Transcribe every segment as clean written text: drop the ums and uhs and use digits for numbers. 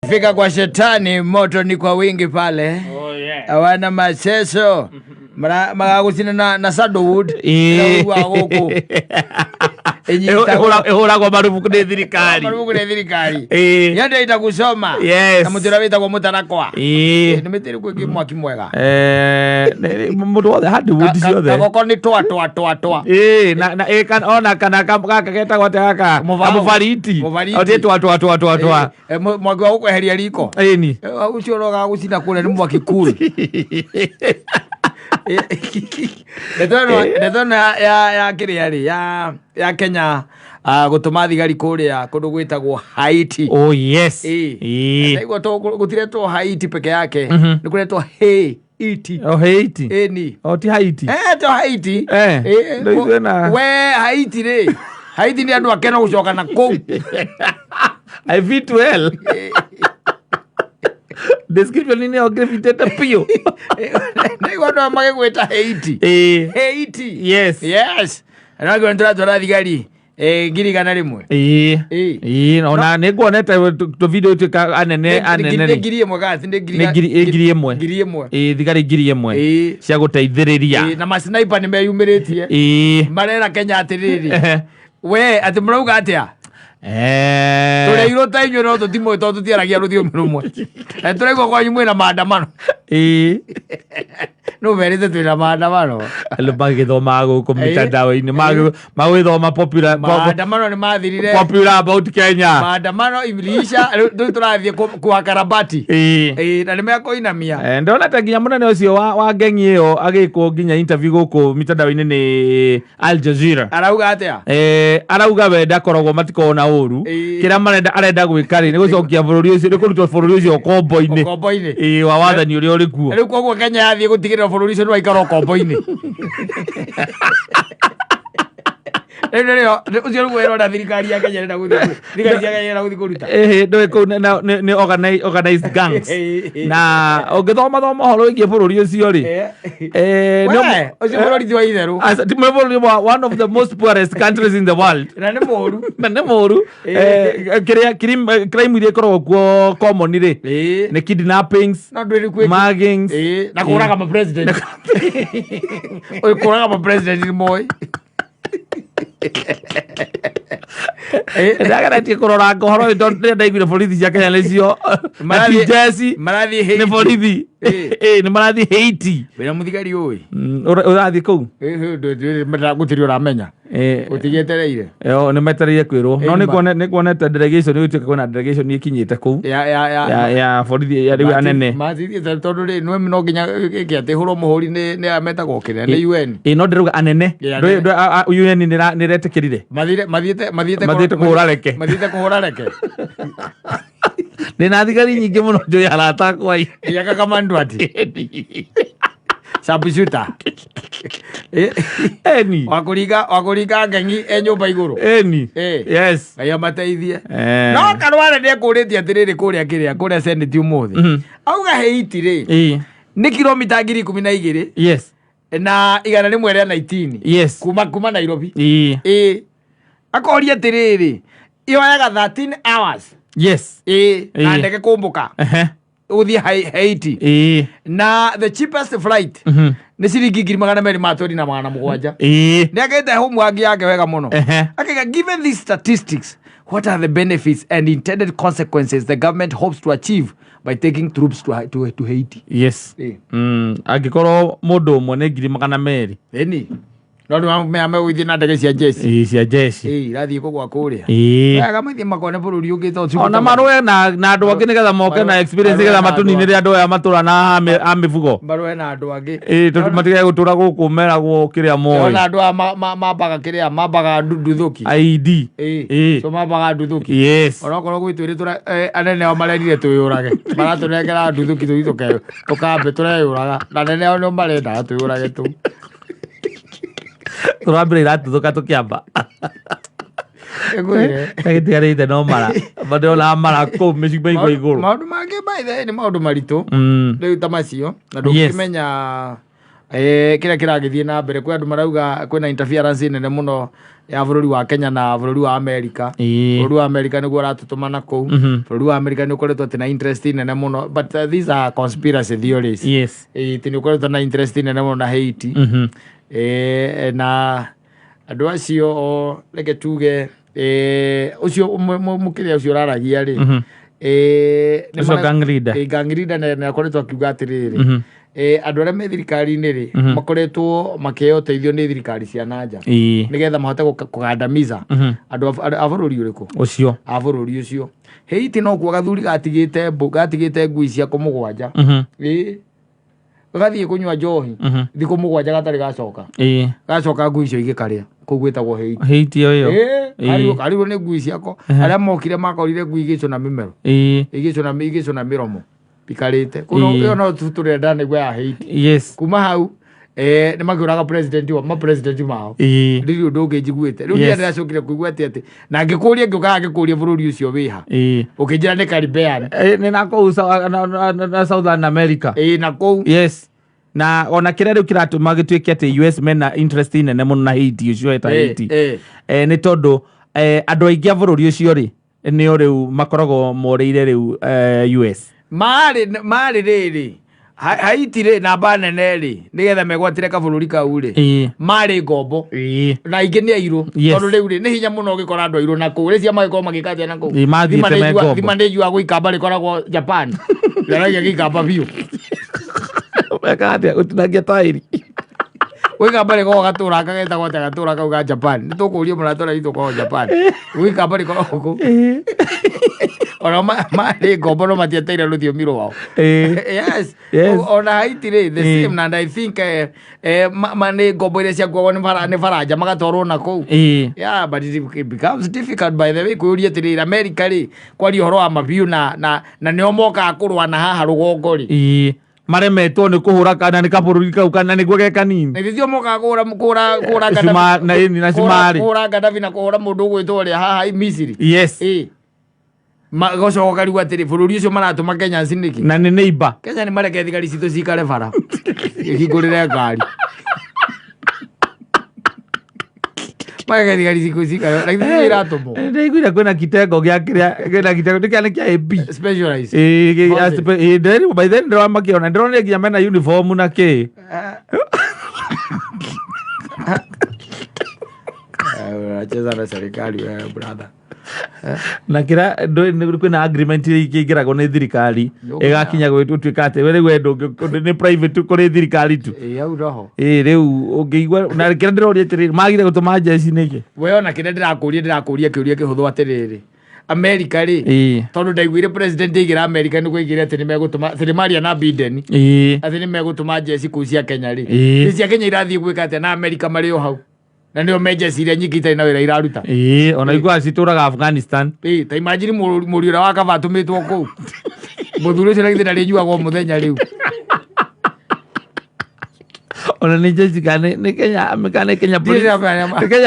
Fika kwa shetani, moto ni kwa wingi pale. Oh yeah. Hawana maseso. Magagusina na Sadowood. Ehora kwa marufuku ni thirikari. Marufuku ni thirikari. Yende itakusoma. Yes. Na mutira wita kwa mutarakwa. Nimetiri kwiki mwaki mwega. Mutu wothe hadi wudi ciothe. Kagoko ni toa. Na ona kana kaka keta gote kaka. Mubariti. Ote toa. Mwaki wa kweheria riko. Ni. Ucio roga gucina kule ni mwaki cool. Ndetona ya kiriari ya Kenya gutuma thigari kuria kundu gwitagwo Haiti. Oh yes. Niguo to gutiretwo Haiti peke yake, ni kuretwo Haiti. Oh Haiti. Ni. Oh ti Haiti. To Haiti. We Haiti re. Haiti ni andu akena gucoka na kou. I fit well. Description nini ogeviteta pio. Niguo ndo magegweta Haiti. Haiti. Yes. Anago ndra thigari. Ngirigana rimwe. Ona niguonete to video tuka anene. Ngiri imwe gathi ngiri imwe. Thigari ngiri imwe cia guteithiriria. Na masniper ni meyumiritie. Marera Kenya atiriri. We ati murauga atia? Tore iro tainyo no tutimo to tutiaragia ruthio rumwe. Turego kwa nyumwe na maandamano. No merite twina maandamano. Magithoma guku mitandao-ini magithoma popular maandamano ni mathirire popular about Kenya. Maandamano ilisha turathie kwa karabati. Na nimekoinamia. Ndona ta nginya munene ucio wa gengi iyo agikwo nginya interview guku mitandao-ini ni Al Jazeera. Arauga atia? Arauga we ndakoragwo matikona uru kira arenda gwikari ni gucokia bururi ucio ni kurutwo bururi ucio kombo-ini. Wa wathani uri uri kuo. Riu koguo Kenya yathie gutigirira bururi ucio ni waikara kombo-ini. Ndio ucio ruero na thirikari ya Kenya na guthi. Thirikari ya Kenya na guthi kuruta. Ndio ko ni organized gangs. Na ogithoma horo ingi bururi ucio ri. No ucio bururi thwa itheru. Bururi one of the most poorest countries in the world. Na ni moru. Crime iria ikoragwo kuo common ri. Ni kidnappings, muggings, na kuraga ma president. Oi kuraga ma president ni moi. Ndagara ti kurora ngohoro ndo ndaiguire borithi cia Kenya nicio marathi Haiti ni borithi ni marathi Haiti bera muthigari oi urathi kou ndo gutirio ramenya utigetereire ni metereire kwirwo no ni kuonete delegation ni utuke kuna delegation ikinyite kou ya borithi ya riu anene mathithie tondu ri no nginya kiate huro muhuri ni ametagwo kire ni UN no ndiruga anene UN ni retekirire mathiete kuhura reke Nina thigari nyingi muno njui arata akwa yaka kama ndwati sabujuta eni wakuriga ngengi nyumba iguru eni yes aya mateithie no karware ndekuritie atiriri kuria senate umuthi auga Haiti ri ni kilomita 12 yes na igana rimwe ria 19 yes kuma Nairobi akoria tiriri yoyaga 13 hours yes na ndege kumbuka uthi Haiti na the cheapest flight ni ciringi 2,270 ni agete homework yake wega muno akiga given these statistics what are the benefits and intended consequences the government hopes to achieve by taking troops to Haiti? Yes. Agikoro mundu umwe ni 200 eni no me uthi na ndege cia jeshi cia jeshi rathi kugwa kuria aga mathi makone bururi ungito ona marwe na andu angi nigetha moke na experience nigetha matuninire andu aya matura na amifugo marwe na andu angi matige gutura guku meragwo kiria moyo ona andu mabaga kiria mabaga nduthuki ID so mabaga nduthuki yes ona korwo gwitwire tura anene o marendire tuyurage maratunengera nduthuki tuitoke tukambe tureyuraga na nene o no marenda tuyurage tu turambire iratuthuka tukiamba egitigarite no mara bado la mara ko meciba iguru maundu mangi by the ni maundu maritu riu tamacio na ndukimenya kira kiragithie na mbere kwa andu marauga kwina interference nene muno ya bururi wa Kenya na bururi wa America. Bururi wa America niguo ratutumana kou. Bururi wa America ni ukoretwo tina interest nene muno, but these are conspiracy theories. Yes. Tini ukoretwo na interest nene muno na Haiti. Na andu acio reke tuge ucio mukiria ucio raragia ri ucio gangrida na akoretwo akiuga atiriri andu aria me thirikari-ini ri makoretwo makiheo teithio ni thirikari cia nanja nigetha mahote kugandamiza andu a bururi uriku ucio a bururi ucio. Haiti no kuo gathuri gatigite ngui cia kumugwanja gathie kunywa njohi thiku mugwanja gatari gacoka ngui icio igikaria kuu gwitagwo Haiti yo karibu ni ngui ciako aria mokire makorire ngui igicuna mimero igicuna miromo pikarite kuno yo no tuturenda niguo ya Haiti. Yes. Kuma hau ni magiuraga president mao ndiri undu ungi njiguite riu ndia ndacokire kuigua ati na ngikuria ngikuria bururi ucio wiha ukijira ni Caribbean ni nako na Southern America nako. Yes. Na ona kira riu kiratuma gituike ati US mena interest nene muno na Haiti ucio eta Haiti ni tondu andu aingi a bururi ucio ri ni riu makoragwo moreire riu US mari riri Haiti ri namba nene ri nigetha megwatire kabururi kau ri mari ngombo na ingi ni airu tondu riu ri ni hinya muno gikora andu airu na ku ri cia magiko magikatia na ku thima ni jua guikamba rikoragwo Japan yaragia gikamba biu wekate utinagia tairi wikamba rikoragwo gatura kagetagwo ta gatura kau ga Japan ni tukuria muratora itu kwa Japan wikamba rikoragwo ku ona mari ngombo no matiateire ruthiumi rwao. Yes. Ona Haiti ri the same, and I think mani ngombo iria ciakuagwo ni Faranja magatwarwo na kou. Yeah, but it becomes difficult by the way kuyuria atiri America ri kwari horo wa mabiu na nio moka kurwa na haha rugongo ri maremetwo ni kuhura kana ni kabururi kau kana ni gwege kanini na thio moka kura Gadafi na simari kura Gadafi na kuhura mundu gwitwo ri haha Misiri. Yes. Magocoka riu atiri bururi ucio maratuma Kenya nciniki na ni neighbor Kenya ni mareke thigari citu cikare bara ihingurire ngari mareke thigari citu cikare lakini iratumo ndigwira kwena kitengo gia kwena kitengo ndikane kia AP specialized nderi by then ndo amakiona ndrone nginya mena uniform na ki acheza na serikali brother na kira ndo kwena agreement ikigirago ni thirikari igakinya gwituika ati we wendo ni private kuri thirikari tu au roho riu ungiigwa na kira ndiroria atiri magire gutuma jeshi niki we ona kira ndirakuria kiuria kihuthu atiriri America ri tondu ndaiguire president igira America ni kuigira ati ni megutuma thirimaria na Biden ati ni megutuma jeshi kuu cia Kenya ri ni cia Kenya irathie gwika ati na America mari o hau na ndio mejeshi iria nyingi itari na wira iraruta ona igwa cituraga Afghanistan ta imagine muri ura waka batumitwo ku muthuri ucio ngithi ndari nyuaga muthenya riu ona ni jeshi gane ni Kenya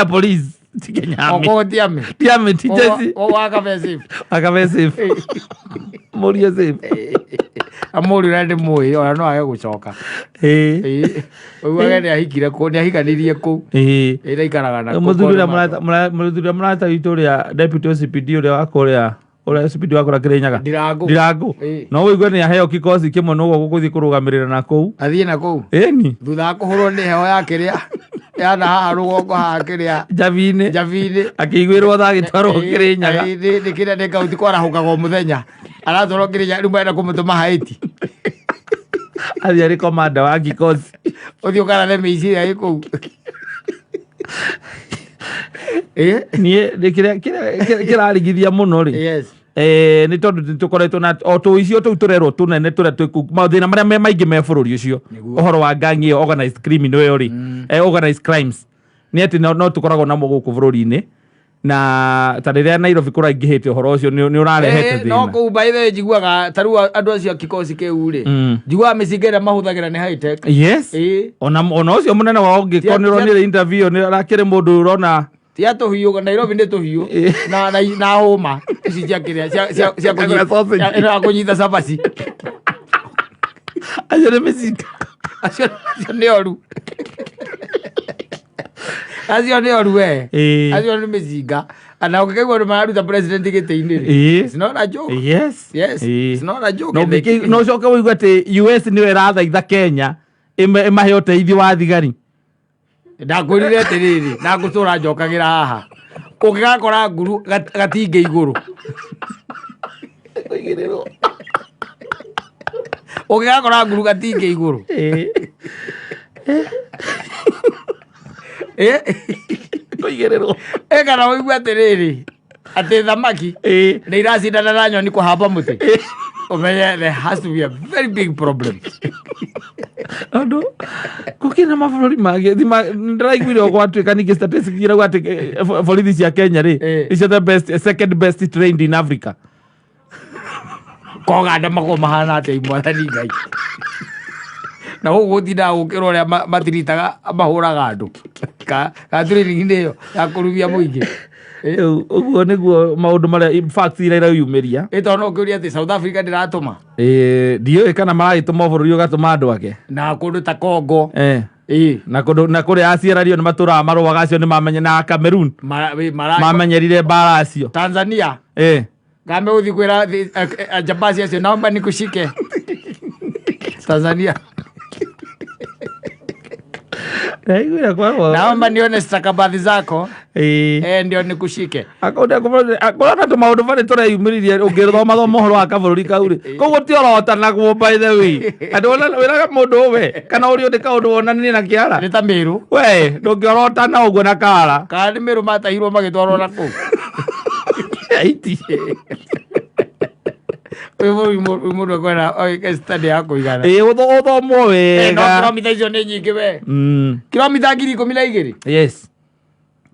police Kenya oko tiame ti jeshi waka vesif muri safe amuri rende moi ona no age gucoka uwage ni ahikire ku ni ahiganirie ku ira ikaraga na muthuri murata Victoria deputy CPD uri wakorea ura CPD wakora Kirinyaga Ndirangu no wigwe ni aheo kikosi kimwe no gukuthi kurugamirira na ku athie na ku ni thutha kuhurwo ni heo ya kiria ya na haha rugongo haha kiria Javine akigwirwo thagitwarwo Kirinyaga ni kiria ni kauti kwarahukaga muthenya aratwarwo Kirinyaga riu marenda kumutuma Haiti athie ari komanda wa kikosi uthio kana the miciria iku ni kirarigithia muno ri yes ni tondu tukoretwo na oto icio tu turerwo tunene turia twiku mathina maria maingi me bururi ucio ohoro wa gangi organized criminal yo ri organized crimes ni ati no tukoragwo na muguku bururi-ini na tariria Nairobi kura ingihite ohoro ucio ni urarehete thina no ku by the jiguaga taru andu acio kikosi kiu ri jigua micingera mahuthagira ni high tech yes ona ucio munene wao ngikonirwo ni interview ni arakire mundu urona tia tuhiu Nairobi ndi tuhiu na homa ici cia kiria cia kunyita sabasi acio ni micika acio ni oru acio nĩ oru we acio nĩ mĩcinga ana ũngĩkaigua andũ mararuta president gĩtĩ-inĩ it's not a joke it's not a joke no coke wĩigua atĩ US nĩwe ĩrathaitha Kenya ĩmahe ũteithio wa thigari ndakwĩrire atĩrĩrĩ na ngũtũra njokagĩra haha ũngĩgakora nguru gatingĩ igũrũ ũngĩgakora nguru gatingĩ igũrũ kana ũigua atĩrĩrĩ atĩ thamaki nĩ iracindana na nyoni kũhamba mũtĩ umenye there has to be a very big problem andũ gũkĩna mabũrũri mangĩ ndĩraiguire gwatuĩka ningĩ statistics irauga atĩ borithi cia Kenya rĩ is the best second best trained in Africa koganda mako mahana atĩ imwathani Ngai na gũgũtinda gũkĩra ũrĩa matiritaga mahũraga andũ ka training ĩyo ya kũrubia mũingĩ ũguo nĩguo maũndũ marĩa facts iria irayumĩria tondũ no ũkĩũria atĩ South Africa ndĩratũma ndiũĩ kana maragĩtũma bũrũri ũgatũma andũ ake na kũndũ ta Congo na kũrĩa Sierra Leone matũraga marũaga acio nĩ mamenye na Cameroon mamenyerire mbara acio Tanzania game ũthi kwĩra jambasi acio naomba nikushike Tanzania naomba nione stakabadhi zako ndio nikushike akorana tũmaũndũ marĩ tũreyumĩririe ũngĩthoma ũhoro wa kabũrũri kau rĩ koguo ti orotanagwo by the way andũ wĩraga mũndũ we kana ũrĩ ũndĩ kaũndũ wonanie na kĩara nĩ ta Mĩrũ we ndũngĩorotana ũguo na kara kana nĩ Mĩrũ matahirwo magĩtwarwo na kũu Haiti mũndũ akwena study ya kũigana ũthomwo wega kilomita icio nĩ nyingĩ we kilomita 12,000 yes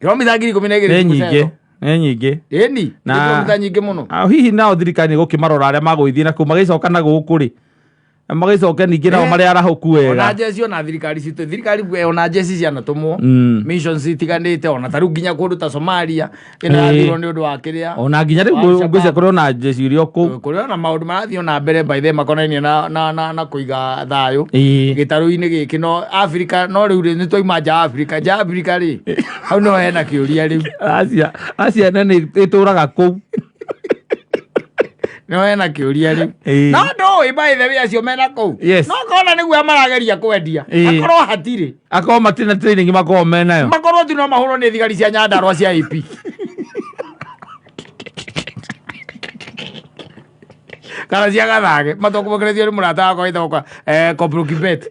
kilomita 12,000 nĩ nyingĩ ĩni kilomita nyingĩ mũno hihi nao thirikari gũkĩmarora arĩa magũgĩthiĩ na kũu magĩcoka na gũkũ rĩ magĩcoke ningĩ nao marĩa arahũku wega ona jeci ona thirikari citũ thirikari ona jeci cianatũmwo missions itiganĩte ona tarĩu nginya kũndũ ta Somalia ĩno yathirwo nĩ ũndũ wa kĩrĩa ona nginya rĩu ngwĩciria kũrĩ ona jeci iria kũu kũrĩ ona maũndũ marathiĩ na mbere by the makonainie na kũiga thayũ gĩtarũ-inĩ gĩkĩ no Africa no rĩu nĩ twaima nja Africa rĩ hau no hena kĩũria rĩu Asia nĩ ĩtũraga kũu no hena kĩũria rĩu no ndũĩ by the way acio mena kũu no kona nĩguo marageria kwendia akorwo hatirĩ akorwo matirĩ na training makorwo menayo makorwo tu no mahũrwo nĩ thigari cia Nyandarũa cia AP kana cia Gathage matokũmũkĩrĩthio nĩ mũrata wakwa wĩtagwo Kopro Kibet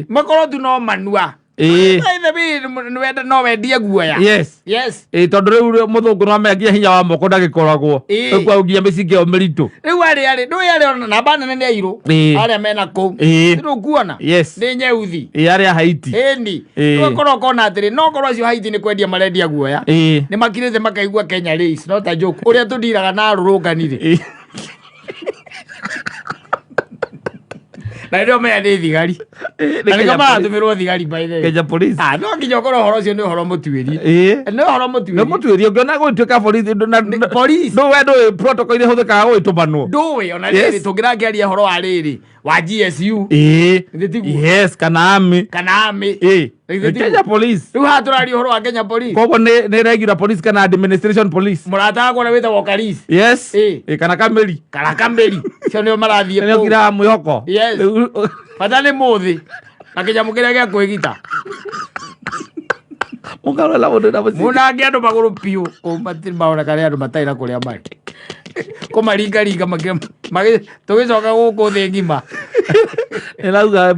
makorwo tu no manua no wendie guoya tondũ rĩu mũthũngũ no mengia hinya wa moko ndagĩkoragwo kwa nginya mĩcinga ĩyo mĩritũ rĩu arĩ ona namba nene nĩ airũ arĩa mena kũu rĩu kuona nĩ nyeuthi arĩa Haiti ĩni ũkorwo kona atĩrĩ no korwo acio Haiti nĩ kwendia marendia guoya nĩ makirĩte makaigua Kenya rĩ is not a joke ũrĩa tũndiraga na arũrũngani rĩ na ndio mea nĩ thigari na nĩ kama atũmĩrwo thigari by the way Kenya police no nginya ũkorwo ũhoro ũcio nĩ ũhoro mũtuĩrie nĩ ũhoro mũtuĩrie ũngĩona gũgĩtuĩka police ndũĩ protocol iria hũthĩkaga gũgĩtũmanwo ndũĩ ona rĩrĩ tũngĩrakĩaria ũhoro wa rĩrĩ wa GSU kana army Kenya police rĩu haha tũraria ũhoro wa Kenya police koguo nĩ regular police kana administration police mũrata wakwa ũrĩa wĩtagwo Karis kana Kameri cio nĩo marathiĩ nĩo kiraga mwĩhoko bata nĩ mũthĩ na kĩnyamũ kĩrĩa gĩa kwĩgita mũnange andũ magũrũ piũ maoneka nĩ andũ matarĩ na kũrĩa marĩ kũmaringaringa tũgĩcoka gũkũ thĩ ngima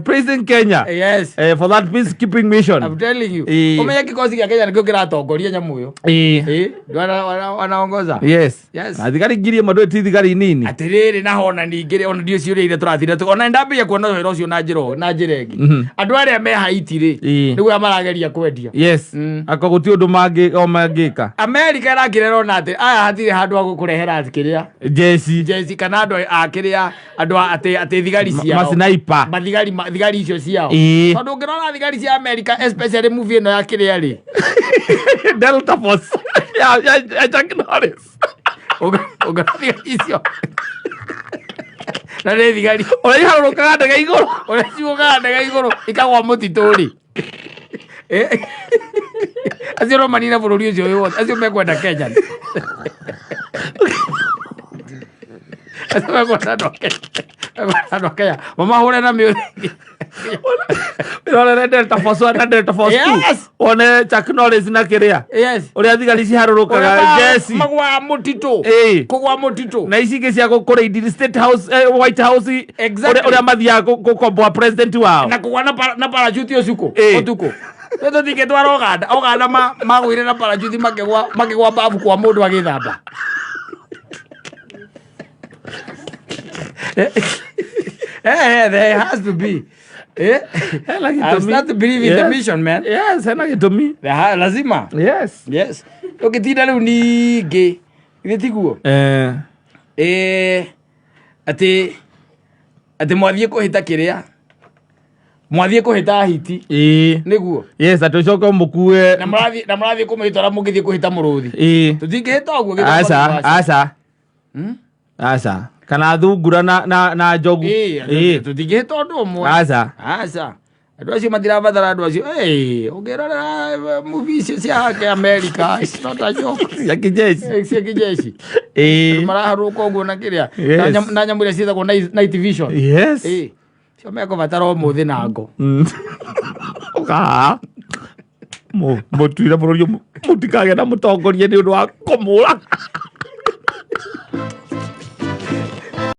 praising Kenya for that peacekeeping mission. I'm telling you ũmenye kikosi gĩa Kenya nĩkĩo kĩratongoria nyamũ ĩyo wanaongoza na thigari ngiri ĩmwe ndũĩ ti thigari nini atĩrĩrĩ na hona ningĩ ona ndio ciũria iria tũrathire ona ndambĩrĩria kuona wĩra ũcio na njĩra ĩngĩ andũ arĩa me Haiti rĩ nĩguo marageria kwendia akwa gũtirĩ ũndũ mangĩka America ĩrakĩrera ona atĩ aya hatirĩ handũ ha gũkũrehera kĩrĩa jesi kana andũ akĩrĩa andũ atĩ thigari ciao masniper thigari icio ciao tondũ ũngĩrora thigari cia America especially movie ĩno ya kĩrĩa rĩ Delta Force ya Chuck Norris thigari icio na nĩ thigari ũrĩa iharũrũkaga ndege igũrũ ikagwa mũtitũ rĩ acio no manina bũrũri ũcio wĩ wothe acio mekwenda Kenya acio mekwenda andũ a Kenya mamahũre na mĩũrĩ Rorere Delta Force 1 na Delta Force 2 one Chuck Norris na kiria uria thigari ciharũrũkaga jesi magwa mũtitũ kũgwa mũtitũ na ici ingĩ cia gũkũra idi State House White House uria mathiaga gũkomboa president wao na kũgwa na parachute ũtukũ Toto tike twara Oganda magwire na parachute makĩgwa babu kwa mũndũ agĩthamba there has to be I start to believe in the mission, man. Yes, to me. Lazima. Yes. Ukitinda riu ningi gitiguo. Ati mwathie kuhita kiria. Mwathie kuhita Haiti. Niguo. Yes, atucoka mukue. Na murathie kumithora mugithie kuhita muruthi. Tutingihita uguo githa. Asa. Kana thungura na njogu tutingihita ũndũ ũmwe aca andũ acio matirabatara andũ acio ũngĩrorera movie icio cia America not a joke cia kijeshi maraharũka ũguo na kĩrĩa na nyamũ iria ciĩtagwo night vision cio mekũbatara ũmũthĩ na ngo mũtuire bũrũri mũtikagĩa na mũtongoria nĩ ũndũ wa kũmũra